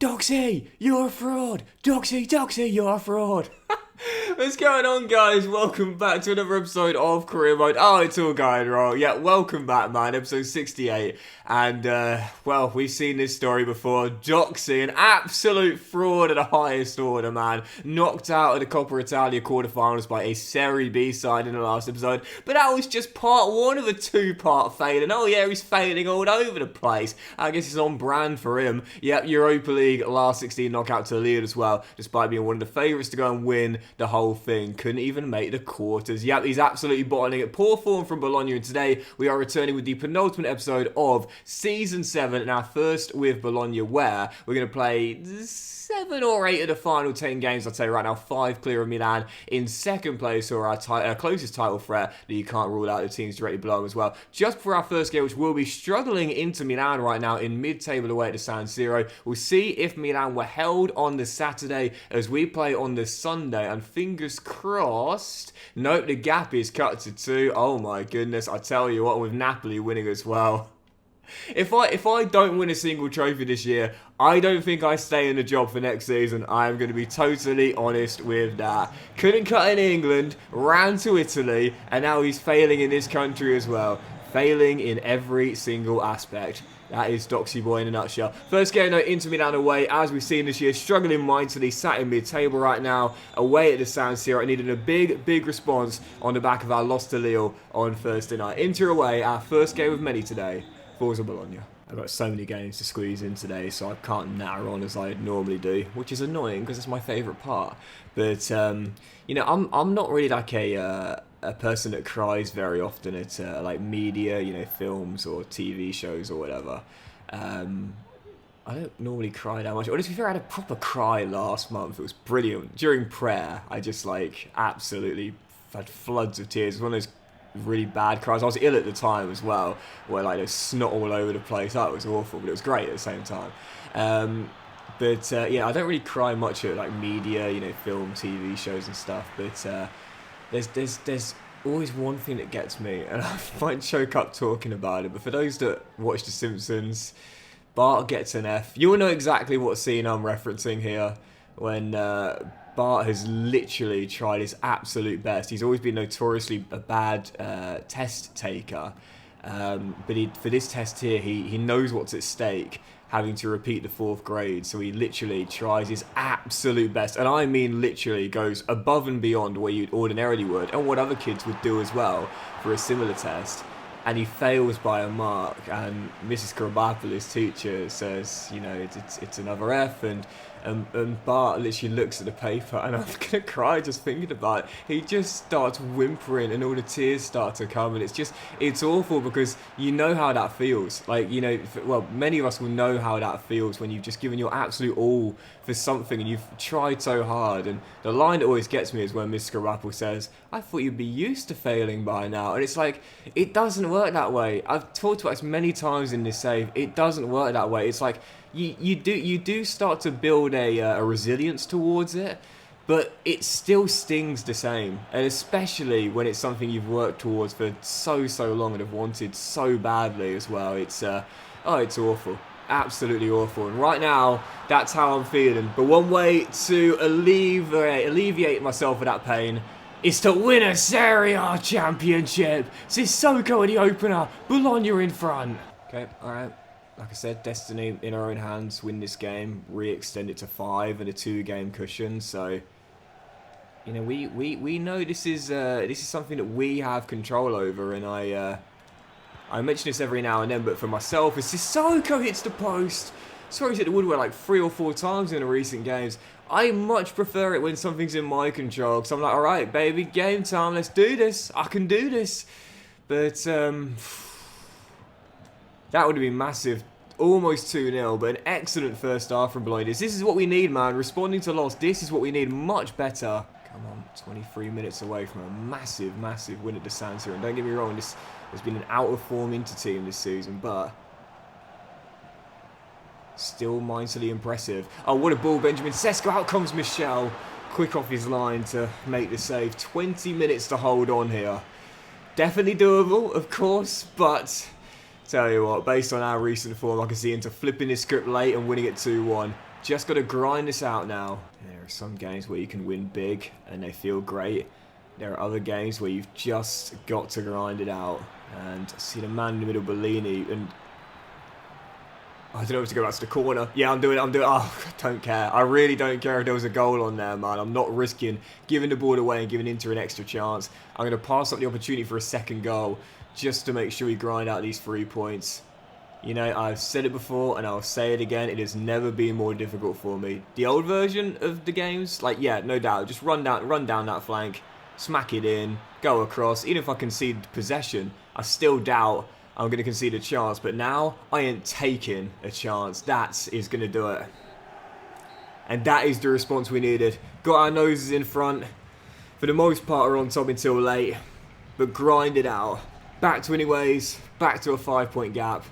Doxy, you're a fraud! Doxy, you're a fraud! What's going on, guys? Welcome back to another episode of Career Mode. Oh, it's all going wrong. Yeah, welcome back, man. Episode 68. And, well, we've seen this story before. Doxy, an absolute fraud of the highest order, man. Knocked out of the Coppa Italia quarterfinals by a Serie B side in the last episode. But that was just part one of a two-part failing. Oh, yeah, he's failing all over the place. I guess it's on brand for him. Yep, Europa League, last 16 knockout to the lead as well, despite being one of the favourites to go and win the whole thing. Couldn't even make the quarters. Yep, he's absolutely bottoming it. Poor form from Bologna, and today we are returning with the penultimate episode of Season 7, and our first with Bologna, where we're going to play 7 or 8 of the final 10 games. I'd say right now 5 clear of Milan in second place, or our closest title threat that you can't rule out the teams directly below as well. Just for our first game, which will be struggling into Milan right now in mid-table away at the San Siro. We'll see if Milan were held on the Saturday as we play on the Sunday, and fingers crossed. Nope, the gap is cut to 2. Oh my goodness, I tell you what, with Napoli winning as well. If I don't win a single trophy this year, I don't think I stay in the job for next season. I am going to be totally honest with that. Couldn't cut in England, ran to Italy, and now he's failing in this country as well. Failing in every single aspect. That is Doxy Boy in a nutshell. First game, though, Inter Milan away, as we've seen this year, struggling mightily, sat in mid-table right now, away at the San Siro, needed a big response on the back of our loss to Lille on Thursday night. Inter away, our first game of many today. Forza Bologna. I've got so many games to squeeze in today, so I can't natter on as I normally do, which is annoying because it's my favourite part. But you know, I'm not really like a person that cries very often at like media, you know, films or TV shows or whatever. I don't normally cry that much. Or to be fair, I had a proper cry last month. It was brilliant. During prayer, I just like absolutely had floods of tears. It was one of those really bad cries. I was ill at the time as well, where like there's snot all over the place. That was awful, but it was great at the same time. Yeah, I don't really cry much at like media, you know, film, TV shows and stuff. But there's always one thing that gets me, and I might choke up talking about it. But for those that watch The Simpsons, Bart gets an F. You will know exactly what scene I'm referencing here when Bart has literally tried his absolute best. He's always been notoriously a bad test taker. But for this test here, he knows what's at stake, having to repeat the 4th grade. So he literally tries his absolute best. And I mean literally goes above and beyond what you ordinarily would, and what other kids would do as well for a similar test. And he fails by a mark, and Mrs. Karabapoulos' teacher says, you know, it's another F, and Bart literally looks at the paper, and I'm gonna cry just thinking about it. He just starts whimpering, and all the tears start to come, and it's awful because you know how that feels. Like, you know, well, many of us will know how that feels when you've just given your absolute all for something, and you've tried so hard. And the line that always gets me is when Mrs. Karabapoulos says, "I thought you'd be used to failing by now," and it's like, it doesn't work that way. I've talked about this many times in this save. It doesn't work that way. It's like you do start to build a resilience towards it, but it still stings the same. And especially when it's something you've worked towards for so long and have wanted so badly as well. It's it's awful. Absolutely awful. And right now, that's how I'm feeling. But one way to alleviate myself of that pain is to win a Serie A championship. Sissoko in the opener, Bologna in front. Okay, alright. Like I said, destiny in our own hands. Win this game, re-extend it to 5 and a 2-game cushion. So, you know, we know this is something that we have control over. And I mention this every now and then, but for myself, as Sissoko hits the post, sorry, he's hit the woodwork like 3 or 4 times in the recent games. I much prefer it when something's in my control, because I'm like, alright, baby, game time, let's do this. I can do this. But, that would have been massive. Almost 2-0, but an excellent first half from Bologna. This is what we need, man. Responding to loss, this is what we need much better. Come on, 23 minutes away from a massive win at the San Siro. And don't get me wrong, this has been an out-of-form Inter team this season, but still mightily impressive. Oh, what a ball, Benjamin Sesko. Out comes Michel. Quick off his line to make the save. 20 minutes to hold on here. Definitely doable, of course, but tell you what, based on our recent form, I can see Inter flipping this script late and winning it 2-1. Just got to grind this out now. There are some games where you can win big and they feel great. There are other games where you've just got to grind it out. And see the man in the middle, Bellini, and I don't know if to go back to the corner. Yeah, I'm doing it. Oh, I don't care. I really don't care if there was a goal on there, man. I'm not risking giving the ball away and giving Inter an extra chance. I'm going to pass up the opportunity for a second goal just to make sure we grind out these 3 points. You know, I've said it before and I'll say it again. It has never been more difficult for me. The old version of the games, like, yeah, no doubt. Just run down that flank, smack it in, go across. Even if I concede possession, I still doubt I'm going to concede a chance, but now I ain't taking a chance. That is going to do it. And that is the response we needed. Got our noses in front. For the most part, we're on top until late. But grind it out. Back to winning ways. Back to a 5-point gap.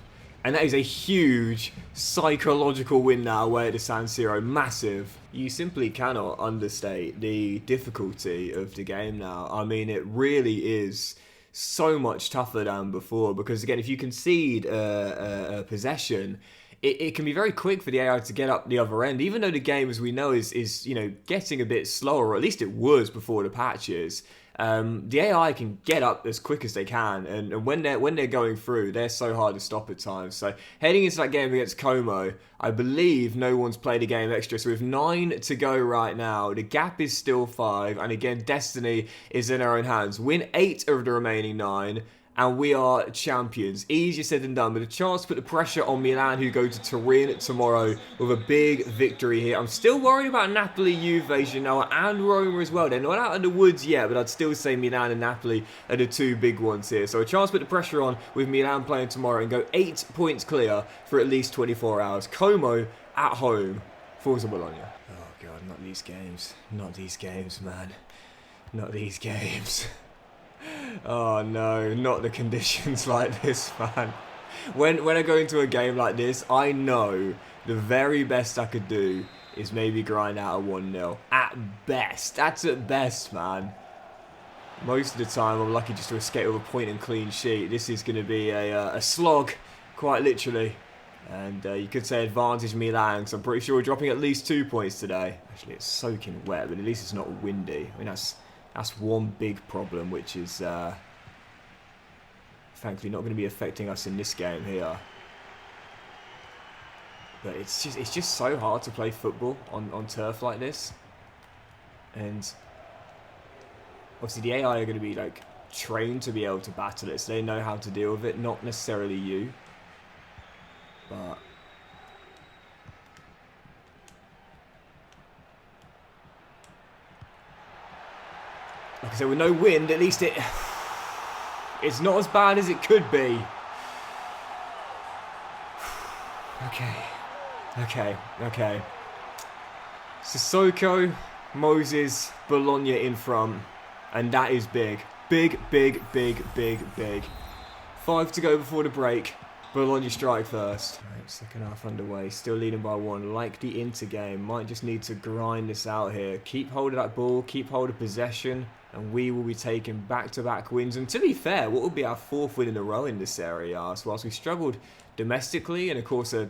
And that is a huge psychological win now away at the San Siro. Massive. You simply cannot understate the difficulty of the game now. I mean, it really is so much tougher than before, because again, if you concede a possession, it can be very quick for the AI to get up the other end, even though the game, as we know, is you know, getting a bit slower, or at least it was before the patches. The AI can get up as quick as they can, and when they're going through, they're so hard to stop at times. So heading into that game against Como, I believe no one's played a game extra, so we have 9 to go right now. The gap is still 5, and again, destiny is in our own hands. Win 8 of the remaining 9, and we are champions. Easier said than done, but a chance to put the pressure on Milan, who go to Turin tomorrow with a big victory here. I'm still worried about Napoli, Juve, Genoa, and Roma as well. They're not out of the woods yet, but I'd still say Milan and Napoli are the 2 big ones here. So a chance to put the pressure on with Milan playing tomorrow and go 8 points clear for at least 24 hours. Como at home. Forza Bologna. Oh God, not these games. Not these games, man. Not these games. Oh no, not the conditions like this, man. When I go into a game like this, I know the very best I could do is maybe grind out a 1-0. At best. That's at best, man. Most of the time, I'm lucky just to escape with a point and clean sheet. This is going to be a slog, quite literally. And you could say advantage Milan, because I'm pretty sure we're dropping at least 2 points today. Actually, it's soaking wet, but at least it's not windy. I mean, that's one big problem, which is thankfully not going to be affecting us in this game here. But it's just so hard to play football on turf like this. And obviously the AI are going to be like trained to be able to battle it, so they know how to deal with it, not necessarily you. But like I said, with no wind, at least it's not as bad as it could be. Okay. Sissoko, Moses, Bologna in front. And that is big. Big. 5 to go before the break. Bologna strike first. Right, second half underway. Still leading by 1. Like the Inter game. Might just need to grind this out here. Keep hold of that ball. Keep hold of possession. And we will be taking back-to-back wins. And to be fair, what will be our 4th win in a row in this area? So whilst we struggled domestically, and of course a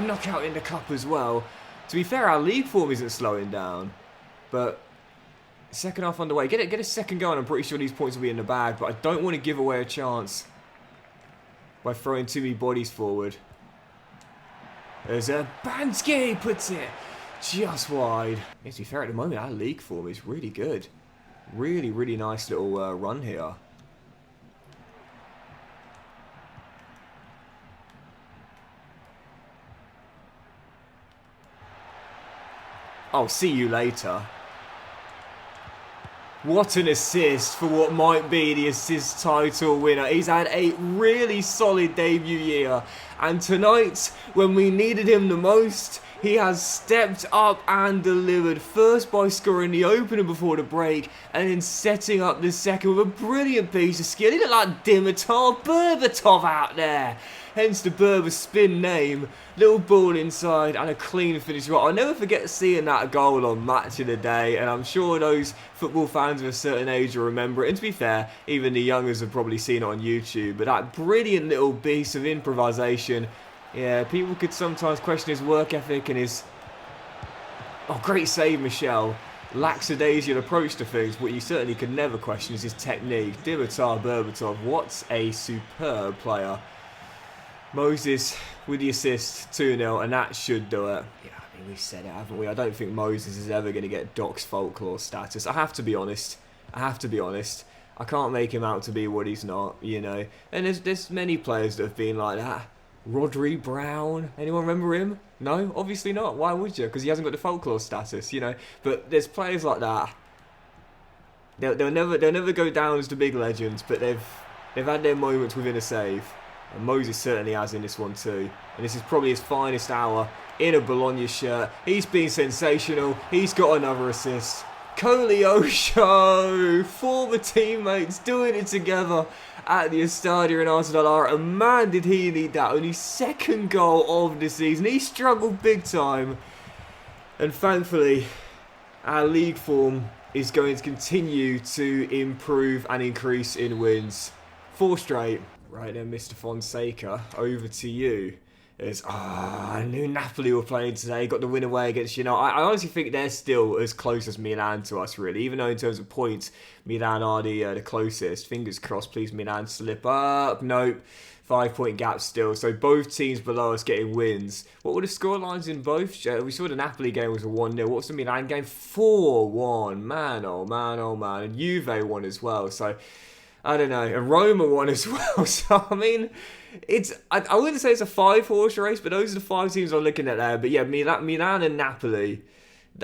knockout in the cup as well. To be fair, our league form isn't slowing down. But second half underway. Get a second goal, and I'm pretty sure these points will be in the bag. But I don't want to give away a chance by throwing too many bodies forward. There's a Bansky, puts it just wide. Yeah, to be fair, at the moment, our league form is really good. Really nice little run here. I'll see you later. What an assist for what might be the assist title winner. He's had a really solid debut year. And tonight, when we needed him the most, he has stepped up and delivered. First by scoring the opener before the break, and then setting up the second with a brilliant piece of skill. He looked like Dimitar Berbatov out there. Hence the Berber spin name. Little ball inside and a clean finish. Well, I'll never forget seeing that goal on Match of the Day, and I'm sure those football fans of a certain age will remember it. And to be fair, even the youngers have probably seen it on YouTube. But that brilliant little piece of improvisation Yeah, people could sometimes question his work ethic and his... Oh, great save, Michel. Lackadaisical approach to things. What you certainly could never question is his technique. Dimitar Berbatov, what a superb player. Moses with the assist, 2-0, and that should do it. Yeah, I mean, we've said it, haven't we? I don't think Moses is ever going to get Docks folklore status. I have to be honest. I can't make him out to be what he's not, you know. And there's many players that have been like that. Rodri Brown, anyone remember him? No, obviously not. Why would you? Because he hasn't got the folklore status, you know. But there's players like that. They'll never go down as the big legends, but they've had their moments within a save. And Moses certainly has in this one too. And this is probably his finest hour in a Bologna shirt. He's been sensational. He's got another assist. Koleosho, former teammates doing it together at the Estadio in Arsenal. And man, did he need that. Only second goal of the season. He struggled big time. And thankfully, our league form is going to continue to improve and increase in wins. 4 straight. Right then, Mr. Fonseca, over to you. I knew Napoli were playing today, got the win away against United. I honestly think they're still as close as Milan to us, really. Even though in terms of points, Milan are the closest. Fingers crossed, please, Milan slip up. Nope. 5-point gap still. So both teams below us getting wins. What were the scorelines in both? We saw the Napoli game was a 1-0. What's the Milan game? 4-1. Man, oh man, oh man. And Juve won as well. So... I don't know, and Roma won as well, so I mean, I wouldn't say it's a 5-horse race, but those are the 5 teams I'm looking at there. But yeah, Milan and Napoli,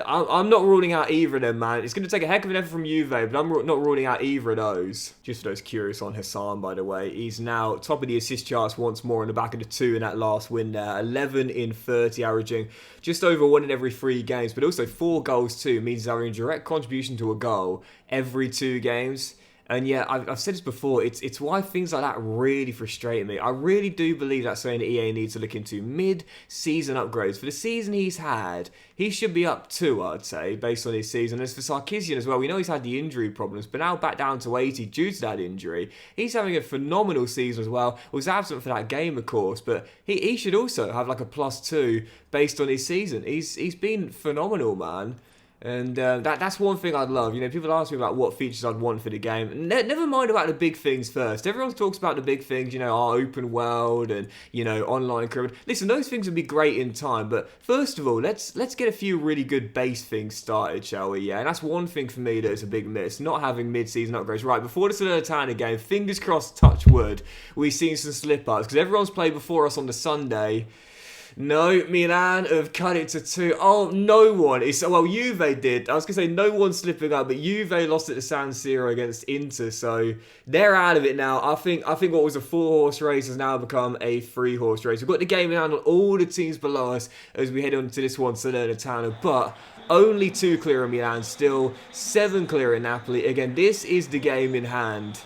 I'm not ruling out either of them, man. It's going to take a heck of an effort from Juve, but I'm not ruling out either of those. Just for those curious on Hassan, by the way, he's now top of the assist charts once more on the back of the 2 in that last win there. 11 in 30, averaging just over 1 in every 3 games, but also 4 goals too, means they're in direct contribution to a goal every 2 games. And yeah, I've said this before, it's why things like that really frustrate me. I really do believe that's something that EA needs to look into. Mid-season upgrades. For the season he's had, he should be up 2, I'd say, based on his season. As for Sarkisian as well, we know he's had the injury problems, but now back down to 80 due to that injury. He's having a phenomenal season as well. Was absent for that game, of course, but he should also have like a +2 based on his season. He's been phenomenal, man. And that's one thing I'd love. You know, people ask me about what features I'd want for the game. Never mind about the big things first. Everyone talks about the big things, you know, our open world and, you know, online career. Listen, those things would be great in time. But first of all, let's get a few really good base things started, shall we? Yeah, and that's one thing for me that is a big miss. Not having mid-season upgrades. Right, before the Salernitana game, fingers crossed, touch wood, we've seen some slip-ups. Because everyone's played before us on the Sunday. No, Milan have cut it to 2. Oh, no one. Well, Juve did. I was going to say no one's slipping up, but Juve lost at the San Siro against Inter, so they're out of it now. I think what was a 4-horse race has now become a 3-horse race. We've got the game in hand on all the teams below us as we head on to this one, Salernitana, but only 2 clear in Milan, still 7 clear in Napoli. Again, this is the game in hand.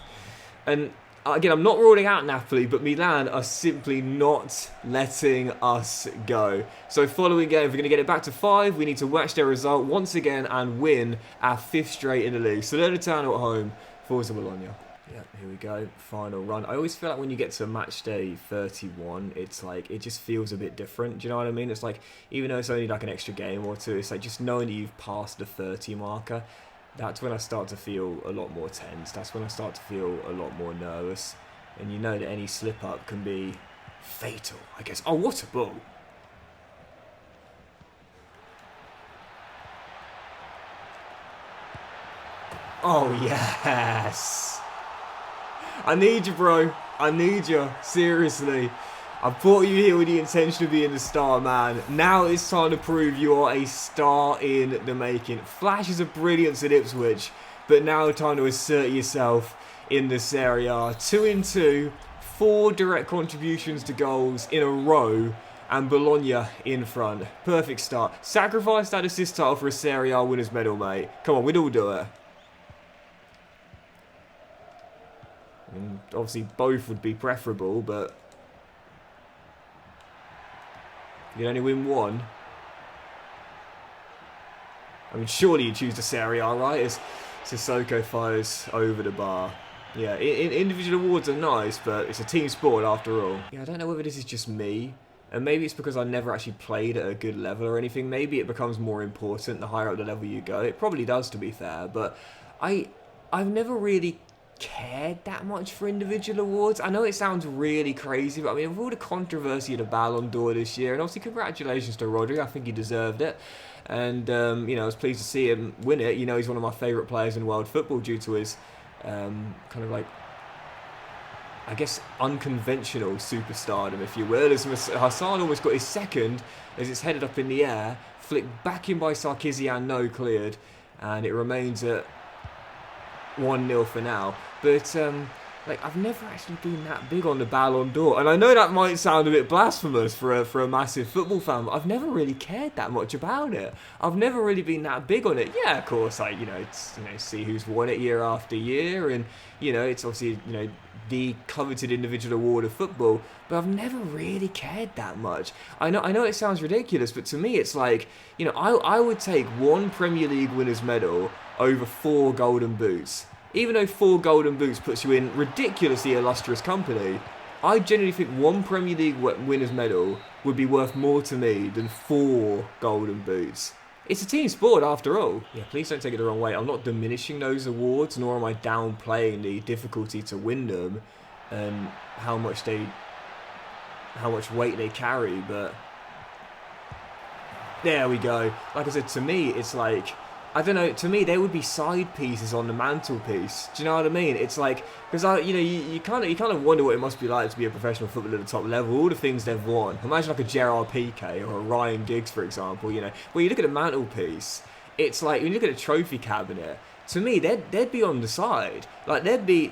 And again, I'm not ruling out Napoli, but Milan are simply not letting us go. So following game, if we're going to get it back to 5, we need to match their result once again and win our 5th straight in the league. Salernitana at home, Forza Bologna. Yeah, here we go, final run. I always feel like when you get to match day 31, it's like, it just feels a bit different, do you know what I mean? It's like, even though it's only like an extra game or 2, it's like just knowing that you've passed the 30 marker. That's when I start to feel a lot more tense. That's when I start to feel a lot more nervous. And you know that any slip-up can be fatal, I guess. Oh, what a ball. Oh, yes. I need you, bro. I need you. Seriously. I brought you here with the intention of being the star, man. Now it's time to prove you are a star in the making. Flashes of brilliance at Ipswich, but now time to assert yourself in the Serie A. 2 in 2, 4 direct contributions to goals in a row, and Bologna in front. Perfect start. Sacrifice that assist title for a Serie A winner's medal, mate. Come on, we'd all do it. And obviously, both would be preferable, but you only win 1. I mean, surely you choose the Serie A, right? As Sissoko fires over the bar. Yeah, individual awards are nice, but it's a team sport after all. Yeah, I don't know whether this is just me And maybe it's because I never actually played at a good level or anything. Maybe it becomes more important the higher up the level you go. It probably does, to be fair. But I've never really cared that much for individual awards. I know it sounds really crazy, but I mean, with all the controversy of the Ballon d'Or this year, and obviously congratulations to Rodri, I think he deserved it. And, you know, I was pleased to see him win it. You know, he's one of my favourite players in world football due to his kind of like, I guess, unconventional superstardom, if you will. As Hassan almost got his second as it's headed up in the air, flicked back in by Sarkisian, no cleared, and it remains at 1-0 for now. But like, I've never actually been that big on the Ballon d'Or, and I know that might sound a bit blasphemous for a massive football fan, but I've never really cared that much about it. I've never really been that big on it. Yeah, of course, I see who's won it year after year, and it's obviously the coveted individual award of football, but I've never really cared that much. I know it sounds ridiculous, but to me it's like, I would take one Premier League winners medal over 4 golden boots. Even though 4 golden boots puts you in ridiculously illustrious company, I genuinely think one Premier League winners medal would be worth more to me than 4 golden boots. It's a team sport after all. Yeah, please don't take it the wrong way. I'm not diminishing those awards, nor am I downplaying the difficulty to win them and how much weight they carry, but there we go. Like I said, to me, it's like, I don't know, to me, they would be side pieces on the mantelpiece. Do you know what I mean? It's like, because you kind of wonder what it must be like to be a professional footballer at the top level, all the things they've won. Imagine like a Gerard Piqué or a Ryan Giggs, for example, Where you look at the mantelpiece, it's like, when you look at a trophy cabinet, to me, they'd be on the side. Like, they'd be,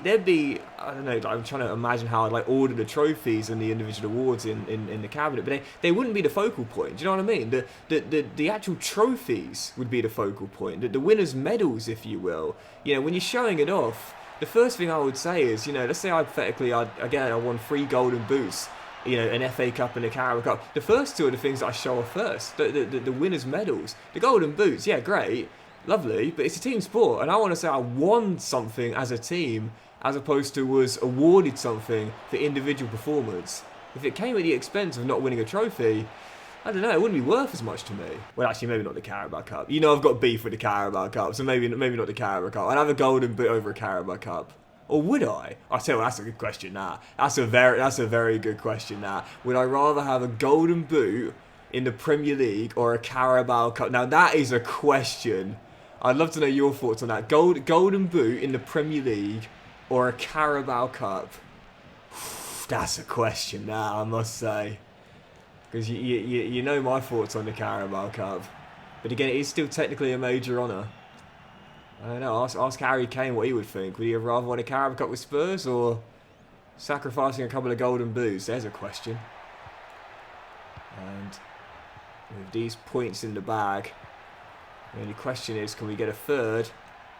I don't know, I'm trying to imagine how I'd like order the trophies and the individual awards in the cabinet, but they wouldn't be the focal point. Do you know what I mean? The actual trophies would be the focal point. The winners' medals, if you will. When you're showing it off, the first thing I would say is, let's say hypothetically, I won 3 golden boots, an FA Cup and a Carabao Cup. The first 2 are the things that I show off first. The winners' medals. The golden boots, yeah, great. Lovely, but it's a team sport, and I want to say I won something as a team, as opposed to was awarded something for individual performance. If it came at the expense of not winning a trophy, I don't know, it wouldn't be worth as much to me. Well, actually, maybe not the Carabao Cup. I've got beef with the Carabao Cup, so maybe not the Carabao Cup. I'd have a golden boot over a Carabao Cup. Or would I? I tell you what, that's a good question now. That's a very good question now. Would I rather have a golden boot in the Premier League or a Carabao Cup? Now, that is a question. I'd love to know your thoughts on that. Golden boot in the Premier League or a Carabao Cup? That's a question now, I must say. Because you know my thoughts on the Carabao Cup. But again, it is still technically a major honour. I don't know, ask Harry Kane what he would think. Would he have rather won a Carabao Cup with Spurs or sacrificing a couple of golden boots? There's a question. And with these points in the bag, the only question is, can we get a third?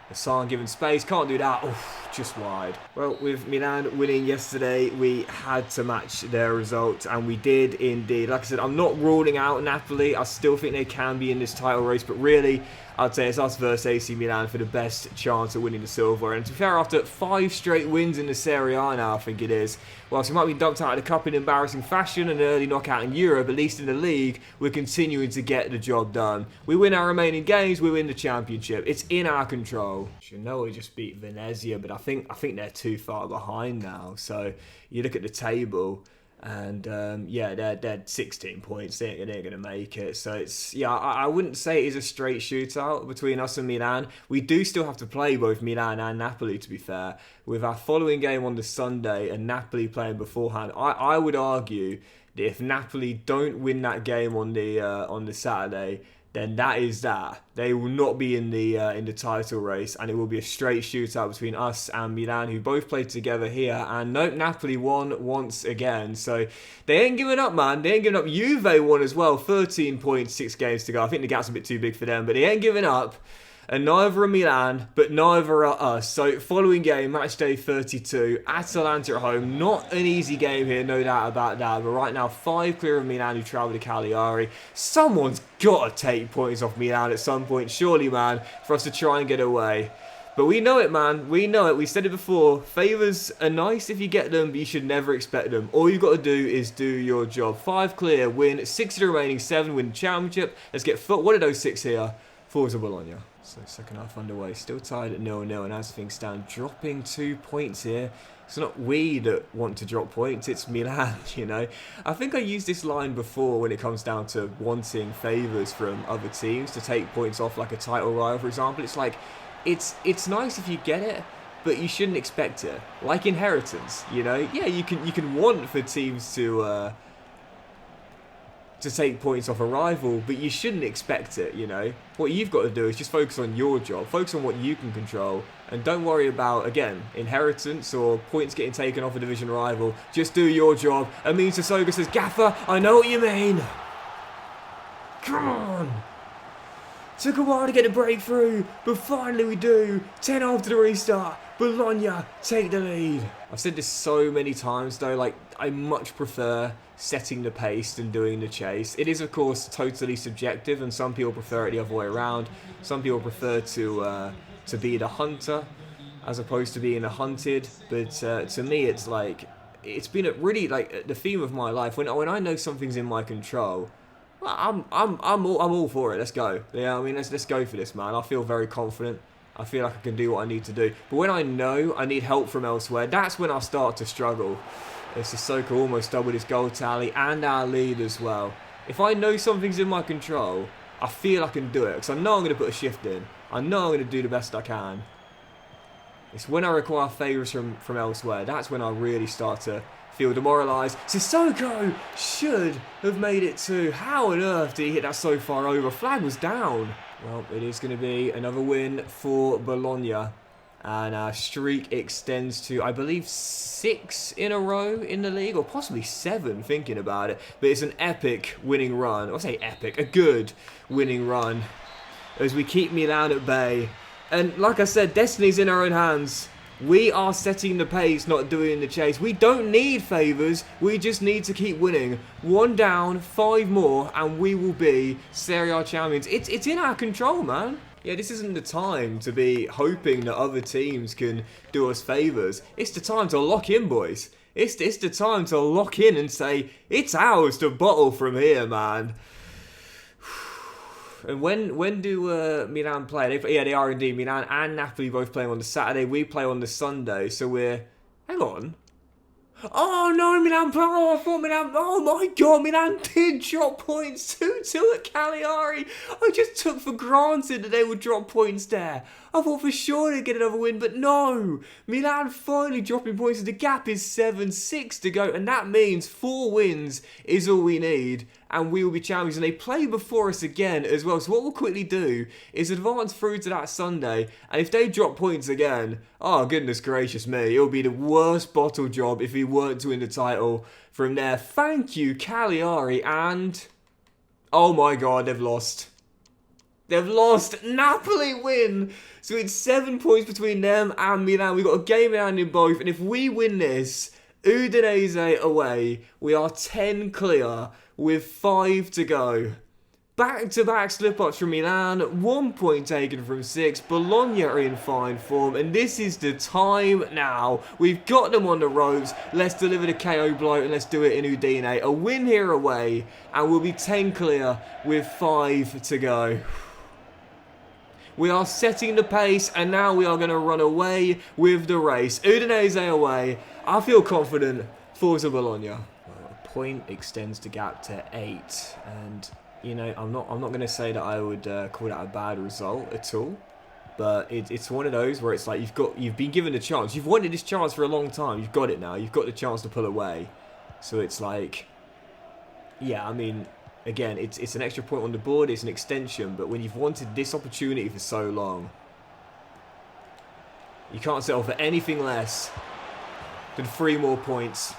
Hassan given space, can't do that. Oof, just wide. Well, with Milan winning yesterday, we had to match their result, and we did indeed. Like I said, I'm not ruling out Napoli. I still think they can be in this title race, but really, I'd say it's us versus AC Milan for the best chance of winning the Silverware. And to be fair, after 5 straight wins in the Serie A now, I think it is, whilst we might be dumped out of the cup in embarrassing fashion and an early knockout in Europe, at least in the league, we're continuing to get the job done. We win our remaining games, we win the championship. It's in our control. We just beat Venezia, but I think they're too far behind now. So you look at the table, and yeah, they're 16 points. They ain't going to make it. So it's, yeah, I wouldn't say it is a straight shootout between us and Milan. We do still have to play both Milan and Napoli, to be fair. With our following game on the Sunday and Napoli playing beforehand, I would argue that if Napoli don't win that game on the Saturday, then that is that. They will not be in the title race, and it will be a straight shootout between us and Milan, who both played together here. And nope, Napoli won once again. So they ain't giving up, man. They ain't giving up. Juve won as well, 13 points, 6 games to go. I think the gap's a bit too big for them, but they ain't giving up. And neither are Milan, but neither are us. So following game, match day 32, Atalanta at home. Not an easy game here, no doubt about that. But right now, 5 clear of Milan, who travel to Cagliari. Someone's got to take points off Milan at some point, surely, man, for us to try and get away. But we know it, man. We know it. We said it before. Favours are nice if you get them, but you should never expect them. All you've got to do is do your job. 5 clear, win, 6 of the remaining, 7 win the championship. Let's get what are those 6 here? Forza Bologna. So second half underway. Still tied at 0-0, and as things stand, dropping 2 points here. It's not we that want to drop points, it's Milan, you know. I think I used this line before when it comes down to wanting favours from other teams to take points off like a title rival, for example. It's like, it's nice if you get it, but you shouldn't expect it. Like inheritance, you know. Yeah, you can want for teams to take points off a rival, but you shouldn't expect it, you know. What you've got to do is just focus on your job, focus on what you can control, and don't worry about, again, inheritance or points getting taken off a division rival. Just do your job. Amin Sissoko says, Gaffer, I know what you mean. Come on. Took a while to get a breakthrough, but finally we do. 10 after the restart. Bologna take the lead. I've said this so many times though, like, I much prefer setting the pace than doing the chase. It is, of course, totally subjective, and some people prefer it the other way around. Some people prefer to be the hunter as opposed to being the hunted. But to me, it's like, it's been really like the theme of my life. When I know something's in my control, I'm all for it. Let's go. Yeah, I mean, let's go for this, man. I feel very confident. I feel like I can do what I need to do. But when I know I need help from elsewhere, that's when I start to struggle. Sissoko almost doubled his goal tally and our lead as well. If I know something's in my control, I feel I can do it, because I know I'm going to put a shift in. I know I'm going to do the best I can. It's when I require favours from elsewhere, that's when I really start to feel demoralised. Sissoko should have made it too. How on earth did he hit that so far over? Flag was down. Well, it is going to be another win for Bologna. And our streak extends to, I believe, 6 in a row in the league, or possibly 7, thinking about it. But it's an epic winning run. I'll say epic, a good winning run, as we keep Milan at bay. And like I said, destiny's in our own hands. We are setting the pace, not doing the chase. We don't need favours, we just need to keep winning. 1 down, 5 more, and we will be Serie A champions. It's in our control, man. Yeah, this isn't the time to be hoping that other teams can do us favours. It's the time to lock in, boys. It's the time to lock in and say, it's ours to bottle from here, man. And when do Milan play? They are indeed. Milan and Napoli both playing on the Saturday. We play on the Sunday, so we're... Hang on. Oh no, Milan! Oh, I thought Milan... Oh my god, Milan did drop points 2-2 at Cagliari. I just took for granted that they would drop points there. I thought for sure they'd get another win, but no. Milan finally dropping points, and the gap is 7-6 to go, and that means 4 wins is all we need, and we will be champions. And they play before us again as well. So what we'll quickly do is advance through to that Sunday, and if they drop points again, oh goodness gracious me, it'll be the worst bottle job if we weren't to win the title from there. Thank you, Cagliari, and... oh my god, they've lost. They've lost. Napoli win. So it's 7 points between them and Milan. We've got a game in hand in both. And if we win this, Udinese away, we are 10 clear with 5 to go. Back-to-back slip-ups from Milan. 1 point taken from 6. Bologna are in fine form. And this is the time now. We've got them on the ropes. Let's deliver the KO blow and let's do it in Udine. A win here away. And we'll be 10 clear with 5 to go. We are setting the pace, and now we are going to run away with the race. Udinese away. I feel confident. Forza Bologna. A point extends the gap to 8, and you know I'm not going to say that I would call that a bad result at all. But it's one of those where it's like you've been given a chance. You've wanted this chance for a long time. You've got it now. You've got the chance to pull away. So it's like, yeah, I mean. Again, it's an extra point on the board, it's an extension, but when you've wanted this opportunity for so long, you can't settle for anything less than 3 more points.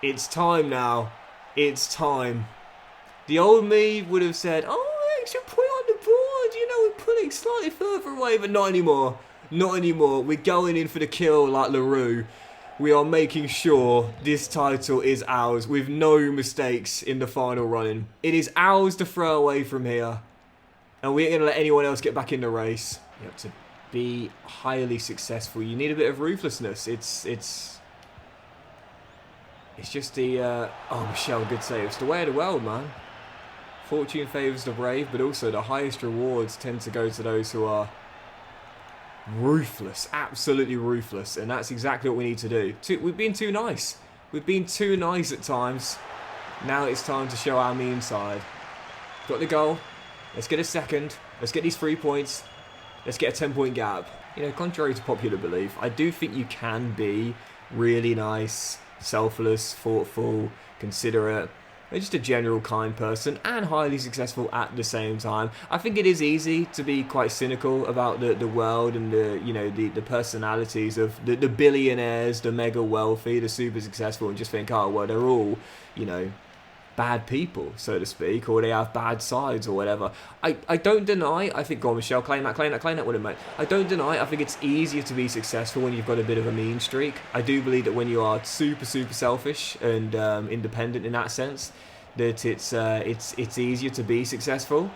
It's time now. It's time. The old me would have said, oh, extra point on the board, you know, we're pulling slightly further away, but not anymore. Not anymore. We're going in for the kill like LaRue. We are making sure this title is ours with no mistakes in the final running. It is ours to throw away from here. And we ain't going to let anyone else get back in the race. You have to be highly successful. You need a bit of ruthlessness. It's just the... oh, Michelle, good save. It's the way of the world, man. Fortune favours the brave, but also the highest rewards tend to go to those who are ruthless. Absolutely ruthless. And that's exactly what we need to do. We've been too nice. We've been too nice at times. Now it's time to show our mean side. Got the goal. Let's get a second. Let's get these 3 points. Let's get a 10-point gap. You know, contrary to popular belief, I do think you can be really nice, selfless, thoughtful, considerate, just a general kind person and highly successful at the same time. I think it is easy to be quite cynical about the world and the personalities of the billionaires, the mega wealthy, the super successful, and just think, oh well, they're all, bad people, so to speak, or they have bad sides or whatever. I don't deny, I think, go on Michelle, claim that, William, mate. I don't deny, I think it's easier to be successful when you've got a bit of a mean streak. I do believe that when you are super selfish and independent in that sense, that it's easier to be successful.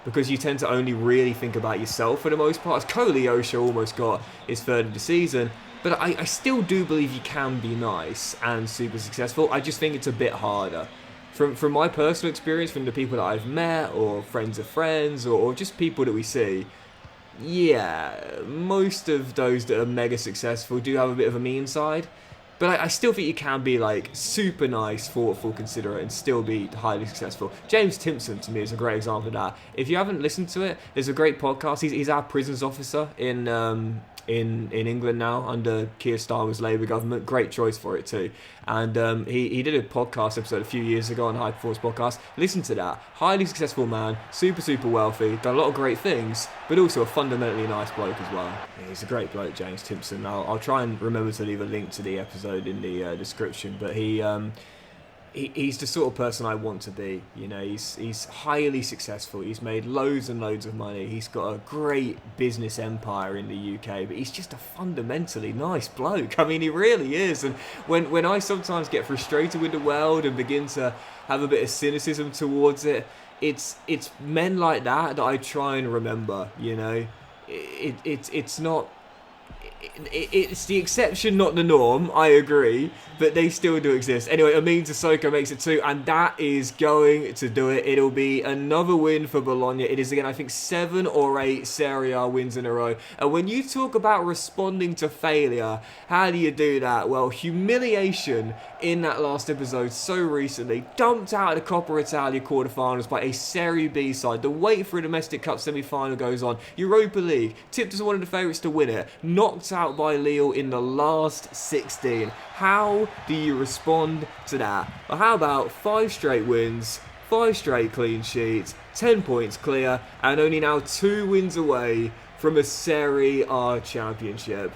Because you tend to only really think about yourself for the most part. As Koleosha almost got his third of the season. But I still do believe you can be nice and super successful. I just think it's a bit harder. From my personal experience, from the people that I've met, or friends of friends, or just people that we see, yeah, most of those that are mega successful do have a bit of a mean side. But I still think you can be like super nice, thoughtful, considerate, and still be highly successful. James Timpson, to me, is a great example of that. If you haven't listened to it, there's a great podcast. He's our prisons officer in England now under Keir Starmer's Labour government. Great choice for it too. And he did a podcast episode a few years ago on High Performance Podcast. Listen to that. Highly successful man, super wealthy, done a lot of great things, but also a fundamentally nice bloke as well. Yeah, he's a great bloke, James Timpson. I'll try and remember to leave a link to the episode in the description. But he's the sort of person I want to be. He's highly successful. He's made loads and loads of money. He's got a great business empire in the UK, but he's just a fundamentally nice bloke. I mean, he really is. And when I sometimes get frustrated with the world and begin to have a bit of cynicism towards it, it's men like that I try and remember. It's not. It's the exception, not the norm, I agree, but they still do exist. Anyway, Amin Sissoko makes it 2, and that is going to do it. It'll be another win for Bologna. It is, again, I think 7 or 8 Serie A wins in a row. And when you talk about responding to failure, how do you do that? Well, Humiliation in that last episode so recently, dumped out of the Coppa Italia quarterfinals by a Serie B side. The wait for a domestic cup semi-final goes on. Europa League, tipped as one of the favourites to win it, knocked out by Lille in the last 16. How do you respond to that? Well, how about 5 straight wins, 5 straight clean sheets, 10 points clear, and only now 2 wins away from a Serie A championship?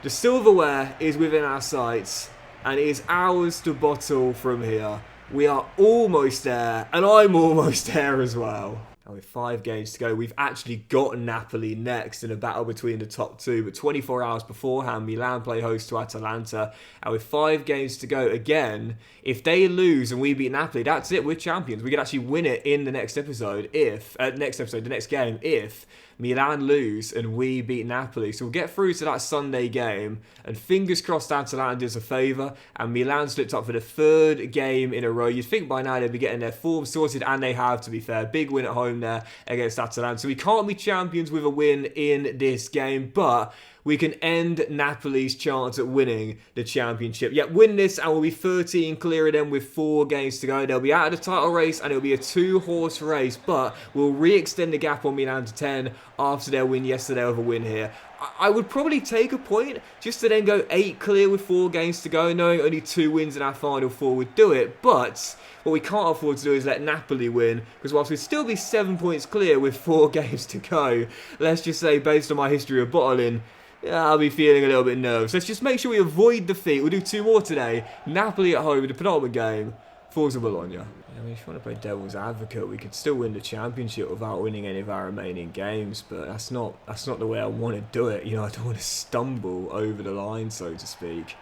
The Silverware is within our sights, and it is ours to bottle from here. We are almost there, and I'm almost there as well. And with 5 games to go, we've actually got Napoli next in a battle between the top 2. But 24 hours beforehand, Milan play host to Atalanta. And with 5 games to go, again, if they lose and we beat Napoli, that's it. We're champions. We could actually win it in the next episode the next game, if Milan lose and we beat Napoli. So we'll get through to that Sunday game, and fingers crossed Atalanta does a favour and Milan slipped up for the 3rd game in a row. You'd think by now they'd be getting their form sorted, and they have, to be fair. Big win at home there against Atalanta. So we can't be champions with a win in this game, but we can end Napoli's chance at winning the championship. Yeah, win this and we'll be 13 clear of them with 4 games to go. They'll be out of the title race and it'll be a 2-horse race, but we'll re-extend the gap on Milan to 10 after their win yesterday with a win here. I would probably take a point just to then go 8 clear with 4 games to go, knowing only 2 wins in our final 4 would do it. But what we can't afford to do is let Napoli win, because whilst we'd still be 7 points clear with 4 games to go, let's just say, based on my history of bottling, I'll be feeling a little bit nervous. Let's just make sure we avoid defeat. We'll do 2 more today. Napoli at home in the penultimate game. Forza Bologna. I mean, if you want to play devil's advocate, we could still win the championship without winning any of our remaining games, but that's not the way I want to do it. I don't want to stumble over the line, so to speak.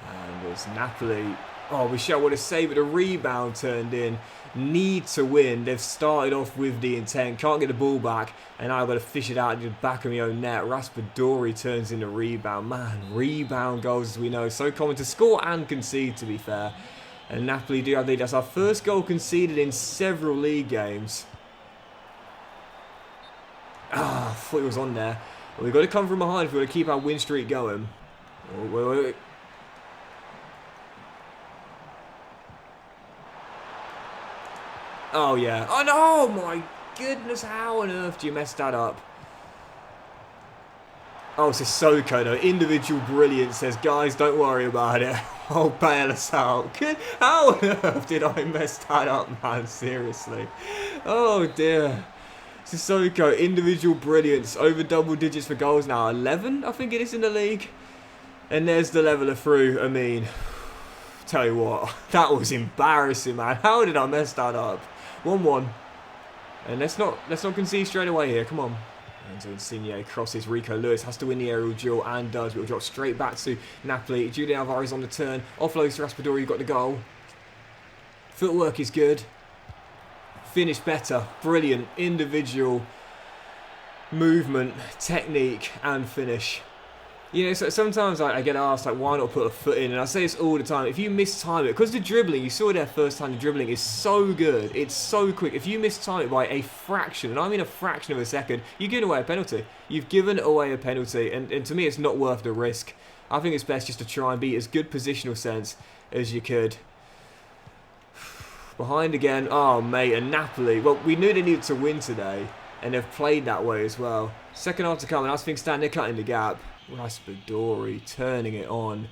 And as Napoli Oh, Michel would have saved, but a rebound turned in. Need to win. They've started off with the intent. Can't get the ball back. And now I've got to fish it out into the back of my own net. Raspadori turns in a rebound. Man, rebound goals, as we know, so common to score and concede, to be fair. And Napoli do have the lead. That's our first goal conceded in several league games. Ah, I thought it was on there. But we've got to come from behind if we want to keep our win streak going. Oh, wait. Oh, yeah. Oh, no! My goodness, how on earth do you mess that up? Oh, Sissoko, though. Individual brilliance says, guys, don't worry about it. I'll bail us out. How on earth did I mess that up, man? Seriously. Oh, dear. Sissoko, individual brilliance. Over double digits for goals now. 11, I think it is in the league. And there's the leveller through. I mean, tell you what, that was embarrassing, man. How did I mess that up? 1-1. And let's not concede straight away here. Come on. And so Insigne crosses. Rico Lewis has to win the aerial duel and does. But it'll drop straight back to Napoli. Julian Alvarez on the turn. Offloads to Raspadori. You've got the goal. Footwork is good. Finish better. Brilliant. Individual movement, technique, and finish. You know, so sometimes I get asked, like, why not put a foot in? And I say this all the time. If you mistime it, because the dribbling, you saw it there first time, the dribbling is so good. It's so quick. If you mistime it by a fraction, and I mean a fraction of a second, you're giving away a penalty. You've given away a penalty. And to me, it's not worth the risk. I think it's best just to try and be as good positional sense as you could. Behind again. Oh, mate. And Napoli. Well, we knew they needed to win today. And they've played that way as well. Second half to come. And I think they're cutting the gap. Raspadori turning it on.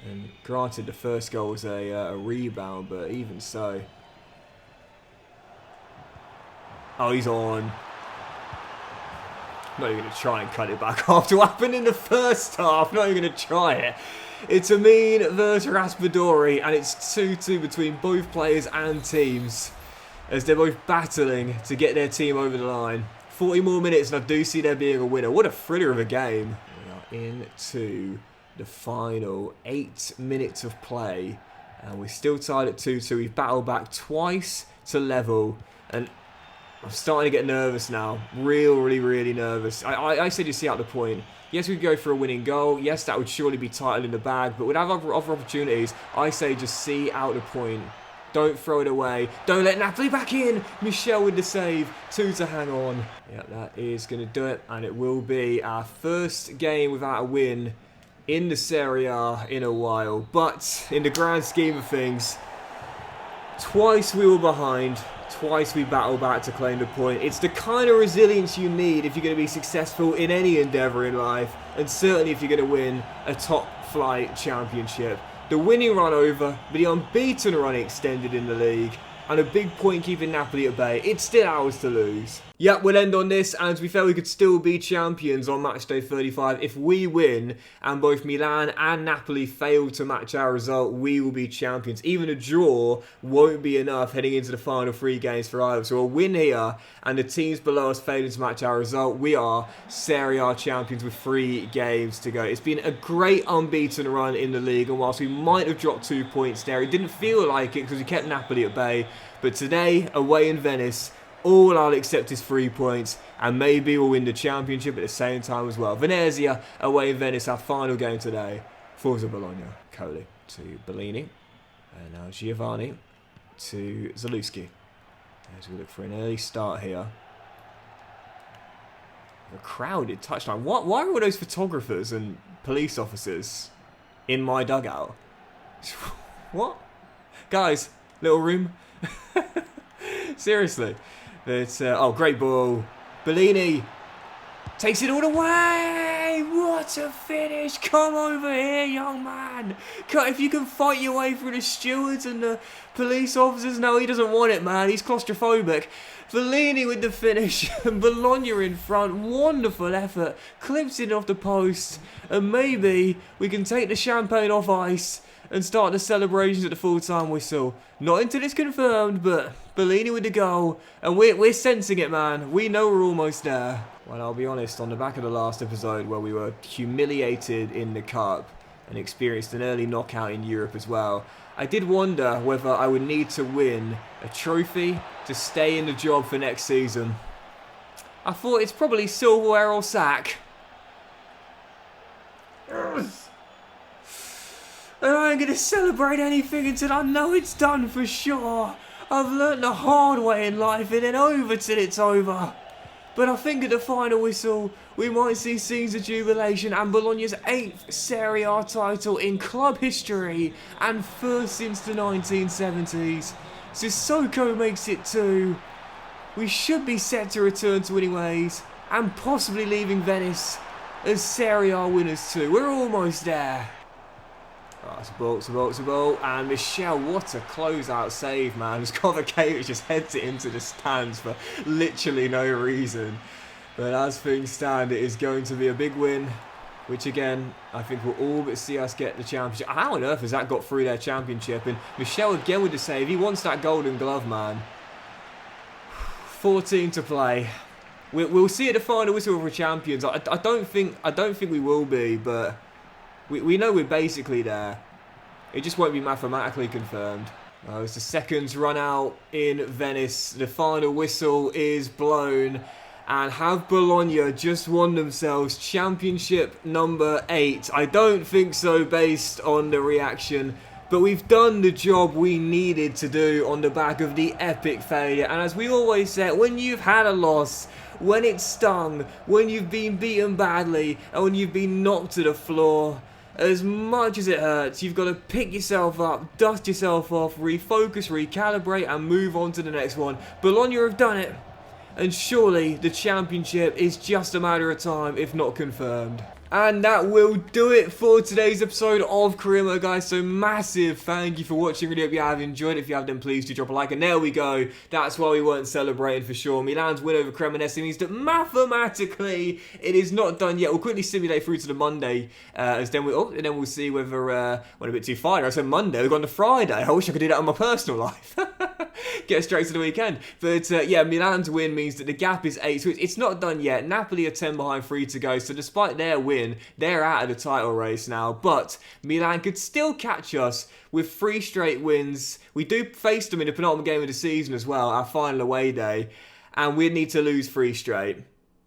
And granted, the first goal was a rebound, but even so. Oh, he's on. Not even going to try and cut it back after what happened in the first half. Not even going to try it. It's Amin versus Raspadori, and it's 2-2 between both players and teams as they're both battling to get their team over the line. 40 more minutes, and I do see there being a winner. What a thriller of a game. We are into the final 8 minutes of play, and we're still tied at 2-2. We've battled back twice to level, and I'm starting to get nervous now. Really nervous. I said you see out the point. Yes, we could go for a winning goal. Yes, that would surely be title in the bag. But without other opportunities, I say just see out the point. Don't throw it away. Don't let Napoli back in. Michel with the save. 2 to hang on. Yeah, that is going to do it. And it will be our first game without a win in the Serie A in a while. But in the grand scheme of things, twice we were behind. Twice we battled back to claim the point. It's the kind of resilience you need if you're going to be successful in any endeavour in life, and certainly if you're going to win a top-flight championship. The winning run over, but the unbeaten run extended in the league, and a big point keeping Napoli at bay. It's still ours to lose. Yep, we'll end on this, and to be fair, we could still be champions on match day 35. If we win, and both Milan and Napoli fail to match our result, we will be champions. Even a draw won't be enough heading into the final 3 games for either. So a win here, and the teams below us failing to match our result, we are Serie A champions with 3 games to go. It's been a great unbeaten run in the league, and whilst we might have dropped 2 points there, it didn't feel like it because we kept Napoli at bay. But today, away in Venice, all I'll accept is 3 points, and maybe we'll win the championship at the same time as well. Venezia, away in Venice, our final game today. Forza Bologna. Colli to Bellini, and now Giovanni to Zalewski. As we look for an early start here. A crowded touchline. Why are all those photographers and police officers in my dugout? What? Guys, little room. Seriously. But, oh, great ball. Bellini takes it all the way. What a finish. Come over here, young man. If you can fight your way through the stewards and the police officers. No, he doesn't want it, man. He's claustrophobic. Bellini with the finish. And Bologna in front. Wonderful effort. Clips it off the post. And maybe we can take the champagne off ice and start the celebrations at the full-time whistle. Not until it's confirmed, but Bellini with the goal. And we're sensing it, man. We know we're almost there. Well, I'll be honest, on the back of the last episode where we were humiliated in the Cup and experienced an early knockout in Europe as well, I did wonder whether I would need to win a trophy to stay in the job for next season. I thought it's probably silverware or sack. And I ain't going to celebrate anything until I know it's done for sure. I've learnt the hard way in life, it ain't over till it's over. But I think at the final whistle, we might see scenes of jubilation and Bologna's 8th Serie A title in club history and first since the 1970s. Sissoko makes it 2. We should be set to return to winning ways and possibly leaving Venice as Serie A winners too. We're almost there. Oh, it's a ball, and Michel, what a closeout save, man. Kvaratskhelia just heads it into the stands for literally no reason. But as things stand, it is going to be a big win, which again, I think will all but see us get the championship. How on earth has that got through their championship? And Michel again with the save. He wants that golden glove, man. 14 to play. We'll see at the final whistle if we're champions. I don't think we will be, but we know we're basically there. It just won't be mathematically confirmed. As the seconds run out in Venice, the final whistle is blown. And have Bologna just won themselves championship number 8? I don't think so based on the reaction. But we've done the job we needed to do on the back of the epic failure. And as we always say, when you've had a loss, when it's stung, when you've been beaten badly, and when you've been knocked to the floor, as much as it hurts, you've got to pick yourself up, dust yourself off, refocus, recalibrate, and move on to the next one. Bologna have done it. And surely the championship is just a matter of time, if not confirmed. And that will do it for today's episode of Career Mode, guys. So massive thank you for watching. Really hope you have enjoyed it. If you have, then please do drop a like. And there we go. That's why we weren't celebrating for sure. Milan's win over Cremonese means that mathematically it is not done yet. We'll quickly simulate through to the Monday, and then we'll see whether went a bit too far. I said Monday. We've gone to Friday. I wish I could do that on my personal life. Get straight to the weekend. But yeah, Milan's win means that the gap is 8. So it's not done yet. Napoli are 10 behind, 3 to go. So despite their win, they're out of the title race now, but Milan could still catch us with 3 straight wins. We do face them in the penultimate game of the season as well, our final away day, and we need to lose 3 straight.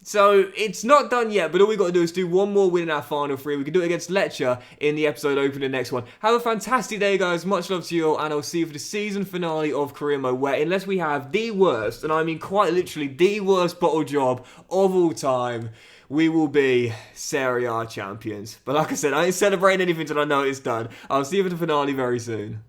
So it's not done yet, but all we got to do is do one more win in our final 3. We can do it against Lecce in the episode opening next one. Have a fantastic day, guys. Much love to you all, and I'll see you for the season finale of Career Mode, where unless we have the worst, and I mean quite literally the worst bottle job of all time, we will be Serie A champions. But like I said, I ain't celebrating anything until I know it's done. I'll see you for the finale very soon.